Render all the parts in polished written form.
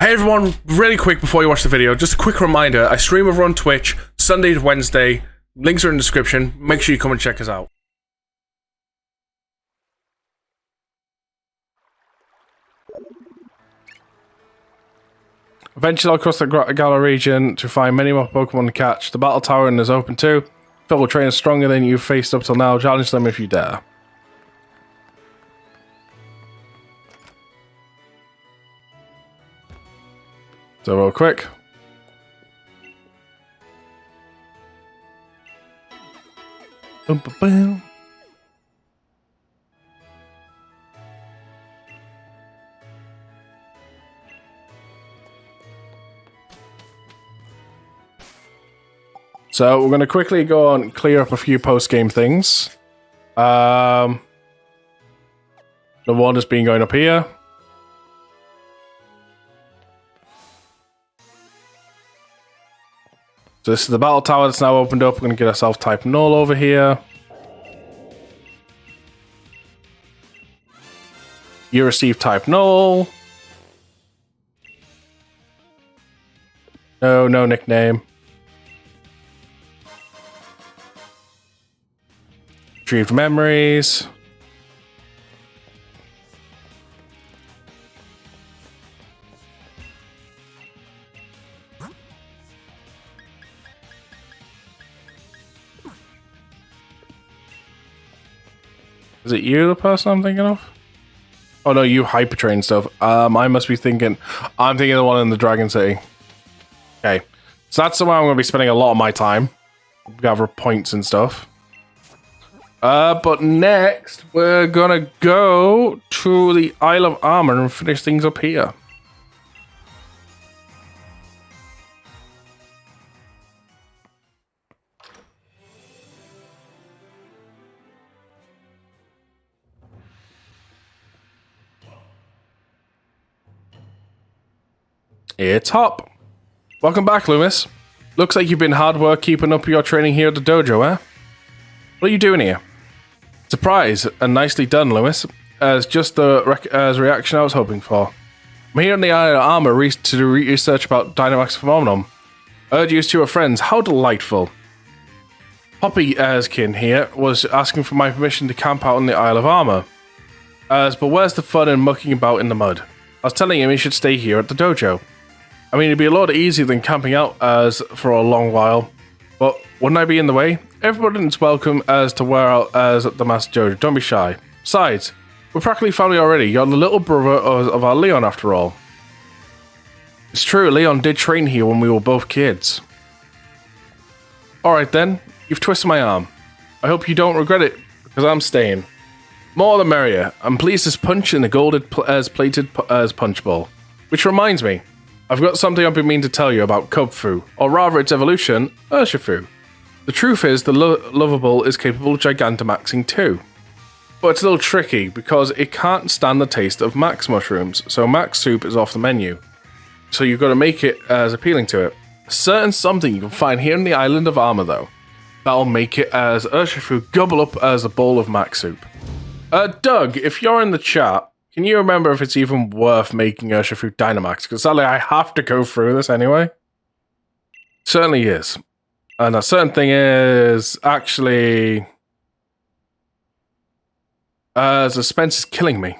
Hey everyone, really quick before you watch the video, just a quick reminder, I stream over on Twitch, Sunday to Wednesday, links are in the description, make sure you come and check us out. Eventually I'll cross the Gala region to find many more Pokemon to catch. The battle tower is open too. Fellow trainers stronger than you've faced up till now, challenge them if you dare. So real quick. Boom, boom, boom. So we're going to quickly go and clear up a few post-game things. The one has been going up here. So this is the battle tower that's now opened up. We're going to get ourselves type null over here. You receive type null. No nickname. Retrieved memories. Is it you, the person I'm thinking of? Oh no, you hypertrain stuff. I must be thinking... I'm thinking of the one in the Dragon City. Okay. So that's somewhere I'm going to be spending a lot of my time. Gather points and stuff. But next, we're going to go to the Isle of Armor and finish things up here. It's Hop. Welcome back, Lumus. Looks like you've been hard work keeping up your training here at the dojo, eh? What are you doing here? Surprise, and nicely done, Lumus. As just the reaction I was hoping for. I'm here in the Isle of Armor to do research about Dynamax phenomenon. I heard you two are friends. How delightful. Poppy Erskin here was asking for my permission to camp out in the Isle of Armor. But where's the fun in mucking about in the mud? I was telling him he should stay here at the dojo. I mean, it'd be a lot easier than camping out for a long while. But wouldn't I be in the way? Everyone's welcome to wear out as the Master Dojo. Don't be shy. Besides, we're practically family already. You're the little brother of our Leon, after all. It's true, Leon did train here when we were both kids. Alright then, you've twisted my arm. I hope you don't regret it, because I'm staying. More the merrier. I'm pleased as punch in the golded plated punch bowl. Which reminds me, I've got something I've been meaning to tell you about Kubfu, or rather its evolution, Urshifu. The truth is, the Lovable is capable of Gigantamaxing too. But it's a little tricky, because it can't stand the taste of Max mushrooms, so Max soup is off the menu. So you've got to make it as appealing to it. A certain something you can find here in the Island of Armor though. That'll make it as Urshifu gobble up as a bowl of Max soup. Doug, if you're in the chat, can you remember if it's even worth making Urshifu Dynamax? Because sadly I have to go through this anyway. Certainly is. And that certain thing is actually... suspense is killing me.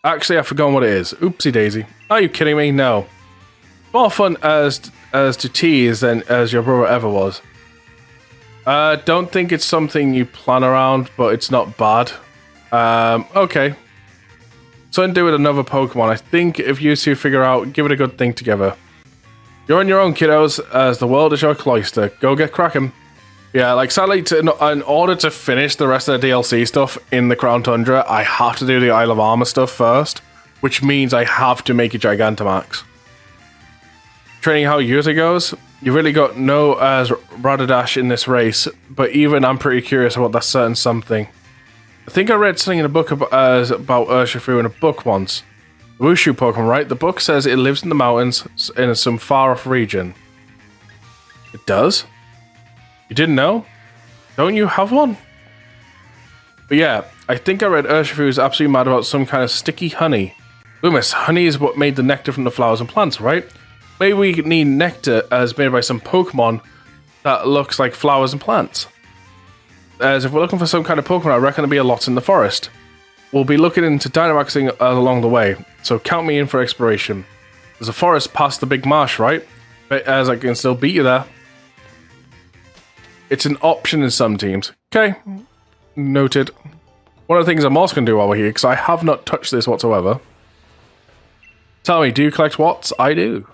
Actually, I've forgotten what it is. Oopsie daisy. Are you kidding me? No. More fun as to tease than as your brother ever was. Don't think it's something you plan around, but it's not bad. Okay. Something to do with another Pokemon. I think if you two figure out, give it a good think together. You're on your own, kiddos, as the world is your cloister. Go get cracking. Yeah, like sadly, in order to finish the rest of the DLC stuff in the Crown Tundra, I have to do the Isle of Armor stuff first, which means I have to make a Gigantamax. Training how Yuta goes, you really got no Rattadash in this race, but even I'm pretty curious about that certain something. I think I read something in a book about Urshifu in a book once. Wushu Pokemon, right? The book says it lives in the mountains in some far-off region. It does? You didn't know? Don't you have one? But yeah, I think I read Urshifu is absolutely mad about some kind of sticky honey. Lumus, honey is what made the nectar from the flowers and plants, right? Maybe we need nectar as made by some Pokemon that looks like flowers and plants. As if we're looking for some kind of Pokemon, I reckon there'll be a lot in the forest. We'll be looking into Dynamaxing along the way, so count me in for exploration. There's a forest past the big marsh, right? But as I can still beat you there. It's an option in some teams. Okay, noted. One of the things I'm also going to do while we're here, because I have not touched this whatsoever. Tell me, do you collect Watts? I do.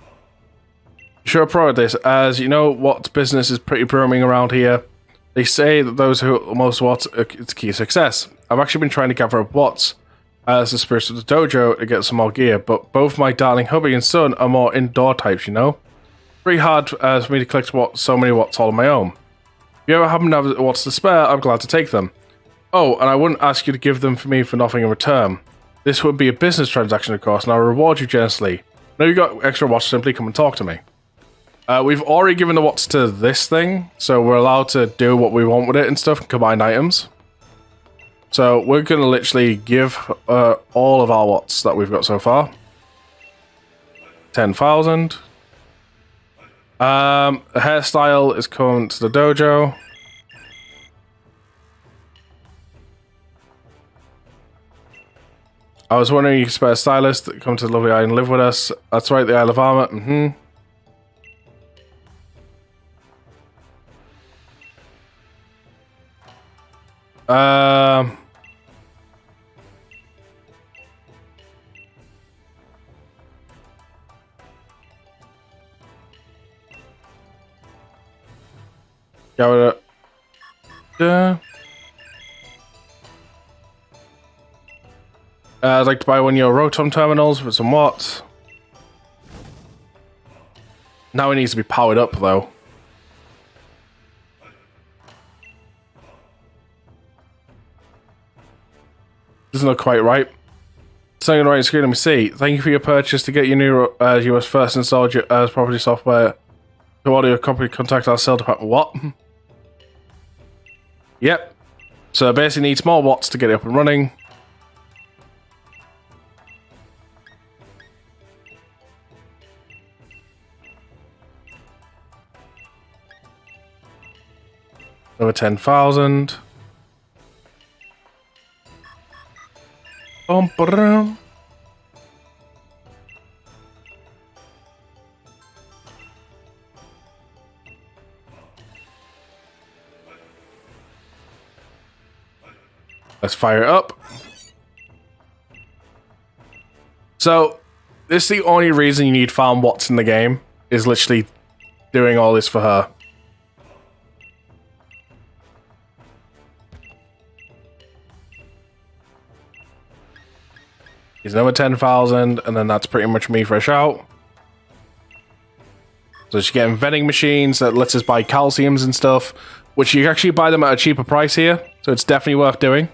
Sure, pro at this, as you know, Watts business is pretty booming around here. They say that those who are most Watts are its key success. I've actually been trying to gather up Watts as the spirits of the dojo to get some more gear, but both my darling hubby and son are more indoor types, you know? Pretty hard for me to collect so many Watts all on my own. If you ever happen to have Watts to spare, I'm glad to take them. Oh, and I wouldn't ask you to give them for me for nothing in return. This would be a business transaction, of course, and I'll reward you generously. Now you've got extra Watts, simply come and talk to me. We've already given the Watts to this thing, so we're allowed to do what we want with it and stuff, and combine items. So we're going to literally give all of our Watts that we've got so far. 10,000. The hairstyle is coming to the dojo. I was wondering if you could spare a stylist that come to the lovely island and live with us. That's right, the Isle of Armor. I'd like to buy one of your Rotom terminals for some Watts. Now it needs to be powered up, though. Doesn't look quite right. Something on the right screen, let me see. Thank you for your purchase. To get your new US first installed your property software. To order your company, contact our sales department. What? Yep. So basically needs more Watts to get it up and running. Over 10,000. Let's fire it up. So, this is the only reason you need farm Watts in the game, is literally doing all this for her. He's another 10,000, and then that's pretty much me fresh out. So she's getting vending machines that lets us buy calciums and stuff, which you actually buy them at a cheaper price here, so it's definitely worth doing.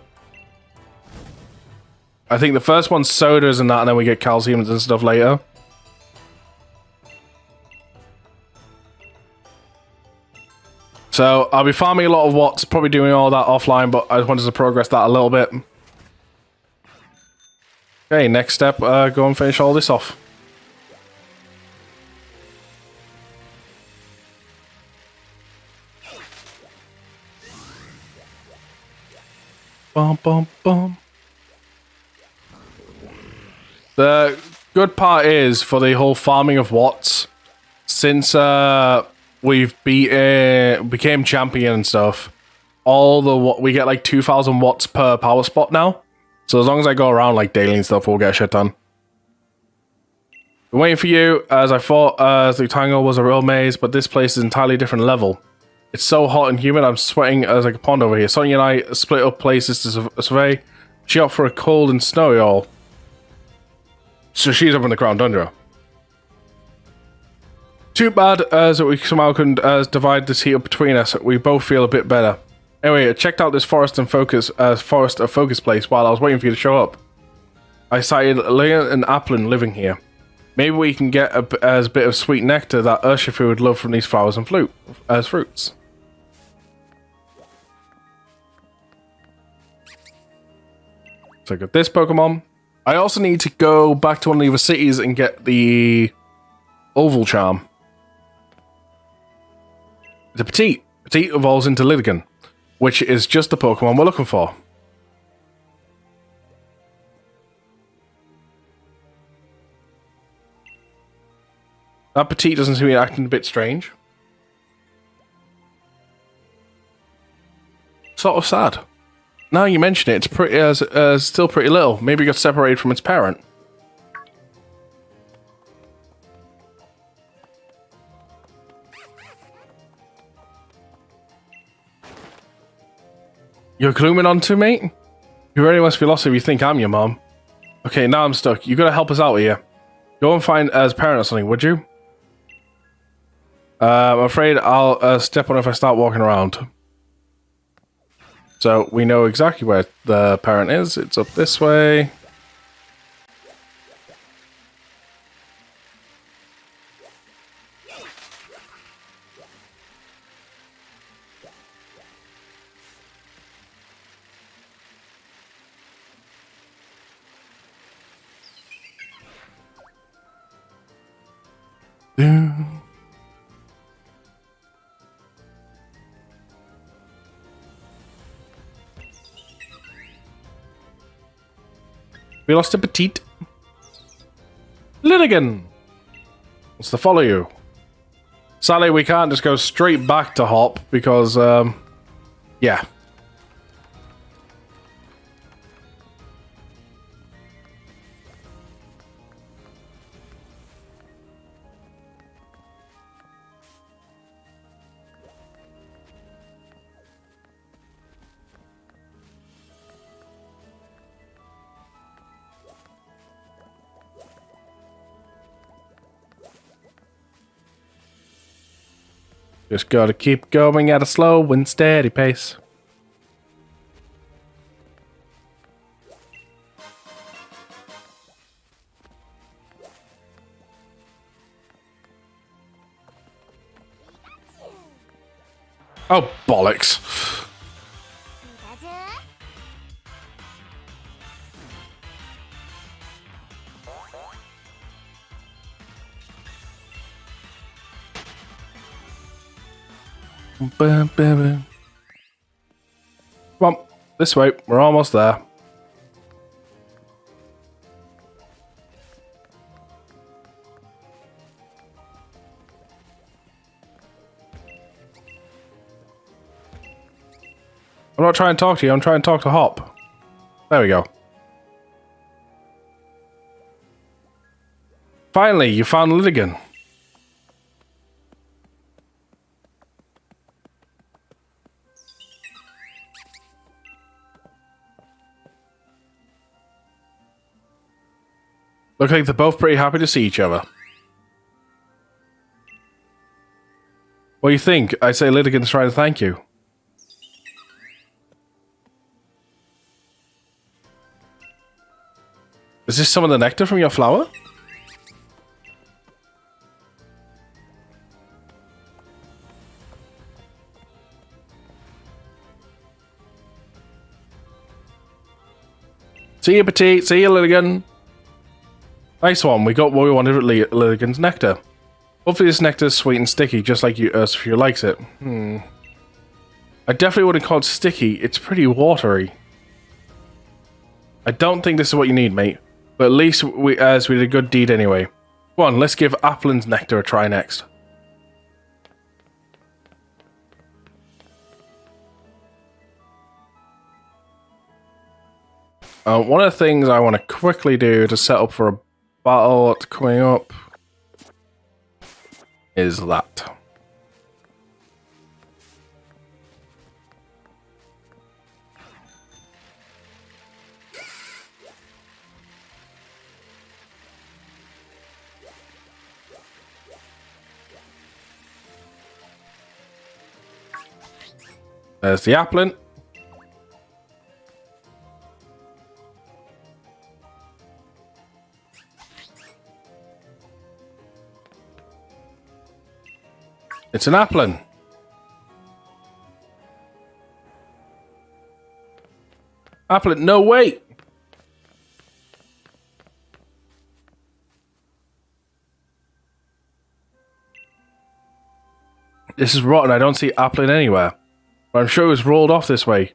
I think the first one's sodas and that, and then we get calciums and stuff later. So I'll be farming a lot of Watts, probably doing all that offline, but I just wanted to progress that a little bit. Okay, next step, go and finish all this off. Bum, bum, bum. The good part is, for the whole farming of Watts, since we've became champion and stuff, we get like 2,000 Watts per power spot now. So as long as I go around like daily and stuff, we'll get shit done. I'm waiting for you, as I thought the Tangle was a real maze, but this place is entirely different level. It's so hot and humid, I'm sweating as like a pond over here. Sonia and I split up places to survey. She opted for a cold and snowy all. So she's up in the Crown Tundra. Too bad as we somehow couldn't divide this heat up between us. We both feel a bit better. Anyway, I checked out this forest of focus place while I was waiting for you to show up. I sighted Leon and Applin living here. Maybe we can get a bit of sweet nectar that Urshifu would love from these flowers and fruits. So I got this Pokemon. I also need to go back to one of the other cities and get the Oval Charm. The Petite. Petite evolves into Lydigan, which is just the Pokemon we're looking for. That Petite doesn't seem to be acting a bit strange. Sort of sad. Now you mention it, it's pretty, still pretty little. Maybe it got separated from its parent. You're glooming onto me? You really must be lost if you think I'm your mom. Okay, now I'm stuck. You gotta help us out here. Go and find his parent or something, would you? I'm afraid I'll step on if I start walking around. So we know exactly where the parent is. It's up this way. We lost a Petite. Lydigan! Wants to follow you. Sadly, we can't just go straight back to Hop because, yeah. Just gotta keep going at a slow and steady pace. Oh, bollocks. Come on, this way. We're almost there. I'm not trying to talk to you, I'm trying to talk to Hop. There we go. Finally, you found Lydigan. Look like they're both pretty happy to see each other. What do you think? I say Lydigan's trying to thank you. Is this some of the nectar from your flower? See you, Petite. See you, Lydigan. Nice one. We got what we wanted with Lydigan's nectar. Hopefully this nectar is sweet and sticky, just like you, Sophia likes it. I definitely wouldn't call it sticky. It's pretty watery. I don't think this is what you need, mate. But at least we did a good deed anyway. Go on, let's give Applin's nectar a try next. One of the things I want to quickly do to set up for a battle that's coming up is that. There's the Applin. It's an Applin. Applin, no wait. This is rotten. I don't see Applin anywhere. But I'm sure it was rolled off this way.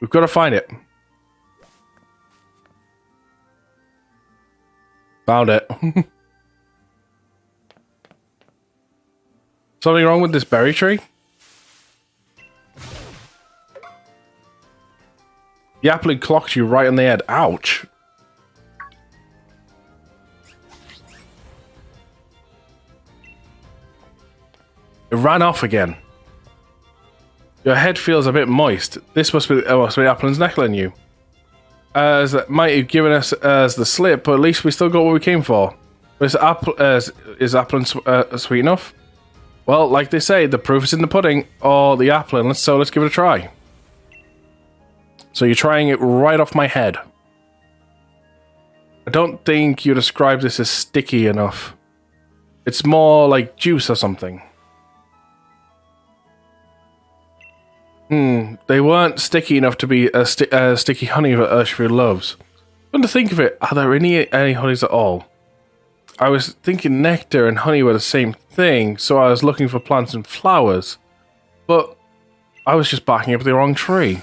We've got to find it. Found it. Something wrong with this berry tree? The Applin clocked you right on the head. Ouch. It ran off again. Your head feels a bit moist. This must be Applin's neckling you. As that might have given us the slip, but at least we still got what we came for. Is Applin sweet enough? Well, like they say, the proof is in the pudding, or the Applin, so let's give it a try. So you're trying it right off my head. I don't think you describe this as sticky enough. It's more like juice or something. They weren't sticky enough to be sticky honey that Urshifu loves. Come to think of it, are there any honeys at all? I was thinking nectar and honey were the same thing, so I was looking for plants and flowers. But I was just barking up the wrong tree.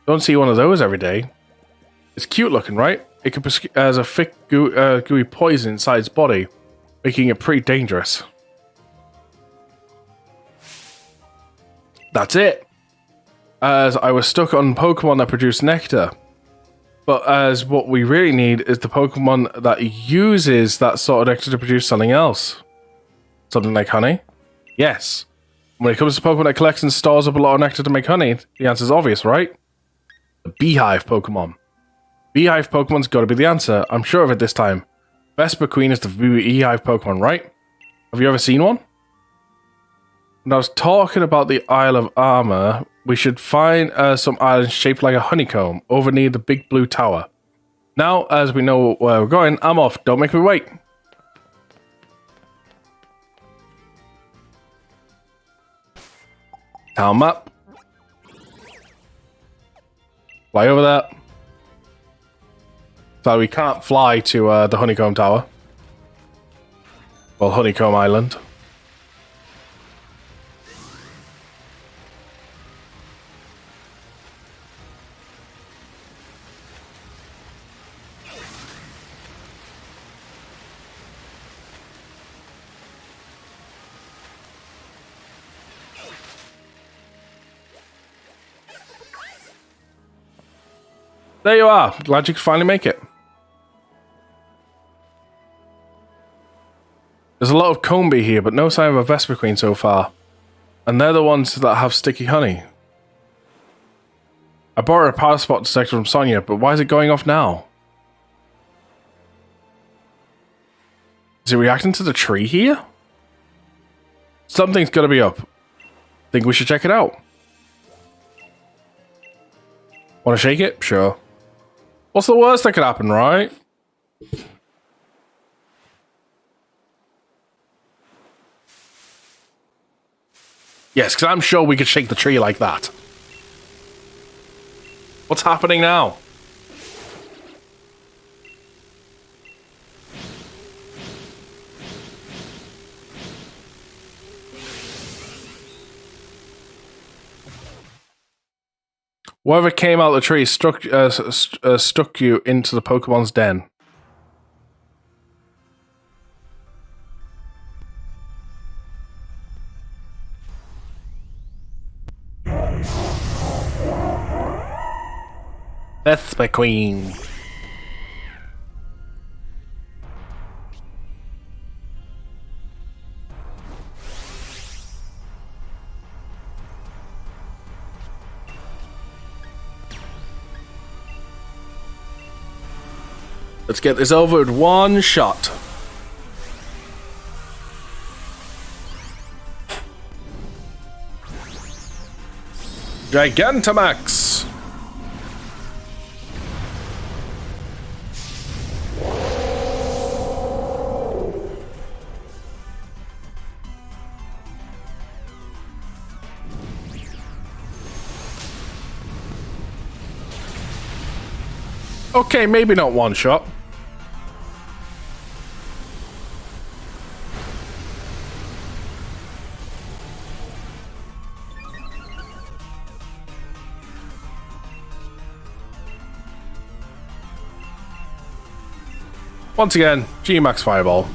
Don't see one of those every day. It's cute looking, right? It has a thick, gooey poison inside its body, making it pretty dangerous. That's it. As I was stuck on Pokemon that produce nectar. But as what we really need is the Pokemon that uses that sort of nectar to produce something else. Something like honey? Yes. When it comes to Pokemon that collects and stores up a lot of nectar to make honey, the answer's obvious, right? The Beehive Pokemon. Beehive Pokemon's gotta be the answer. I'm sure of it this time. Vespa Queen is the Beehive Pokemon, right? Have you ever seen one? When I was talking about the Isle of Armor, we should find some islands shaped like a honeycomb over near the big blue tower. Now, as we know where we're going, I'm off. Don't make me wait. Town map. Fly over there. So we can't fly to the honeycomb tower. Well, Honeycomb Island. There you are. Glad you could finally make it. There's a lot of Combee here, but no sign of a Vespa Queen so far. And they're the ones that have sticky honey. I borrowed a power spot detector from Sonia, but why is it going off now? Is it reacting to the tree here? Something's gotta be up. Think we should check it out? Wanna shake it? Sure. What's the worst that could happen, right? Yes, because I'm sure we could shake the tree like that. What's happening now? Whatever came out of the tree stuck you into the Pokemon's den. Vespa Queen. Let's get this over with one shot. Gigantamax. Okay, maybe not one shot. Once again, G-Max Fireball.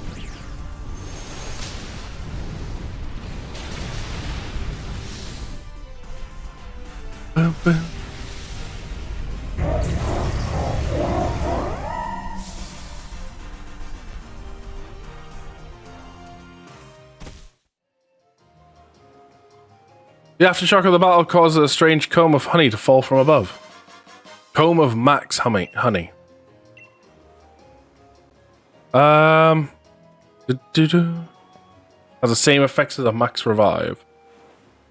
Boom, boom. The aftershock of the battle causes a strange comb of honey to fall from above. Comb of max honey. Has the same effects as a max revive.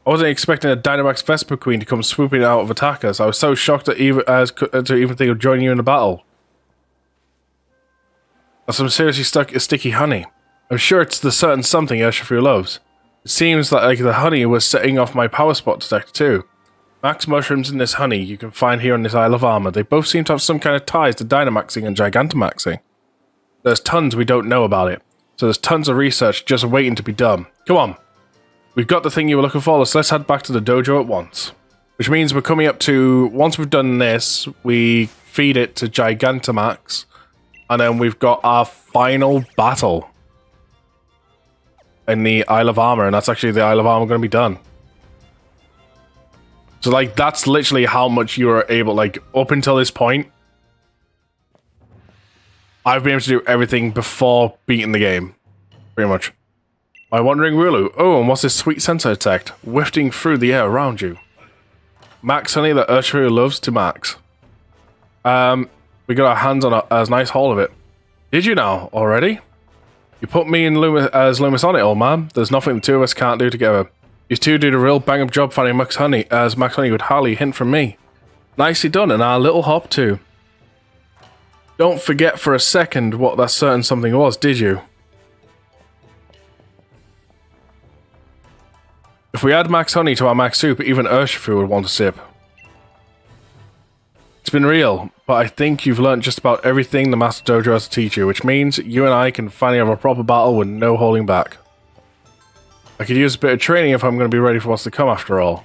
I wasn't expecting a Dynamax Vespa Queen to come swooping out of attack us. I was so shocked to even think of joining you in the battle. That's some seriously sticky honey. I'm sure it's the certain something Urshifu loves. It seems like the honey was setting off my power spot detector too. Max mushrooms in this honey you can find here on this Isle of Armor. They both seem to have some kind of ties to Dynamaxing and Gigantamaxing. There's tons we don't know about it. So there's tons of research just waiting to be done. Come on. We've got the thing you were looking for, so let's head back to the dojo at once. Which means we're coming up to, once we've done this, we feed it to Gigantamax, and then we've got our final battle in the Isle of Armor, and that's actually the Isle of Armor going to be done. So, like, that's literally how much you are able, like, up until this point, I've been able to do everything before beating the game, pretty much. My wandering Rulu. Oh, and what's this sweet sensor detect? Wafting through the air around you. Max honey that Urshifu loves to max. We got our hands on a nice haul of it. Did you now, already? You put me and Lumus on it, old man. There's nothing the two of us can't do together. You two did a real bang-up job finding Max honey, as Max honey would hardly hint from me. Nicely done, and our little hop too. Don't forget for a second what that certain something was, did you? If we add max honey to our max soup, even Urshifu would want a sip. It's been real, but I think you've learnt just about everything the Master Dojo has to teach you, which means you and I can finally have a proper battle with no holding back. I could use a bit of training if I'm going to be ready for what's to come after all.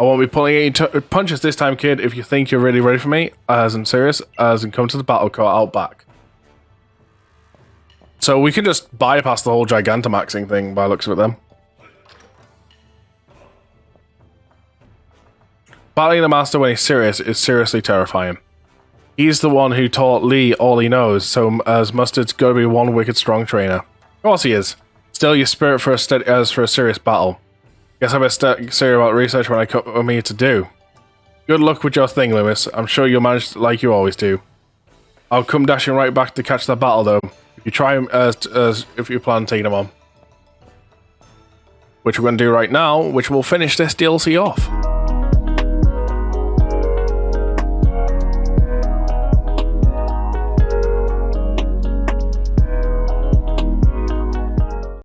I won't be pulling any punches this time, kid, if you think you're really ready for me, as I'm serious, as in come to the battle court out back. So we can just bypass the whole Gigantamaxing thing by the looks of it then. Battling the Master when he's serious is seriously terrifying. He's the one who taught Lee all he knows, so as Mustard's gotta be one wicked strong trainer. Of course he is. Still your spirit for a serious battle. Guess I better start serious about research when I come with me to do. Good luck with your thing, Lumus. I'm sure you'll manage like you always do. I'll come dashing right back to catch that battle though. If you try if you plan on taking him on. Which we're going to do right now, which will finish this DLC off.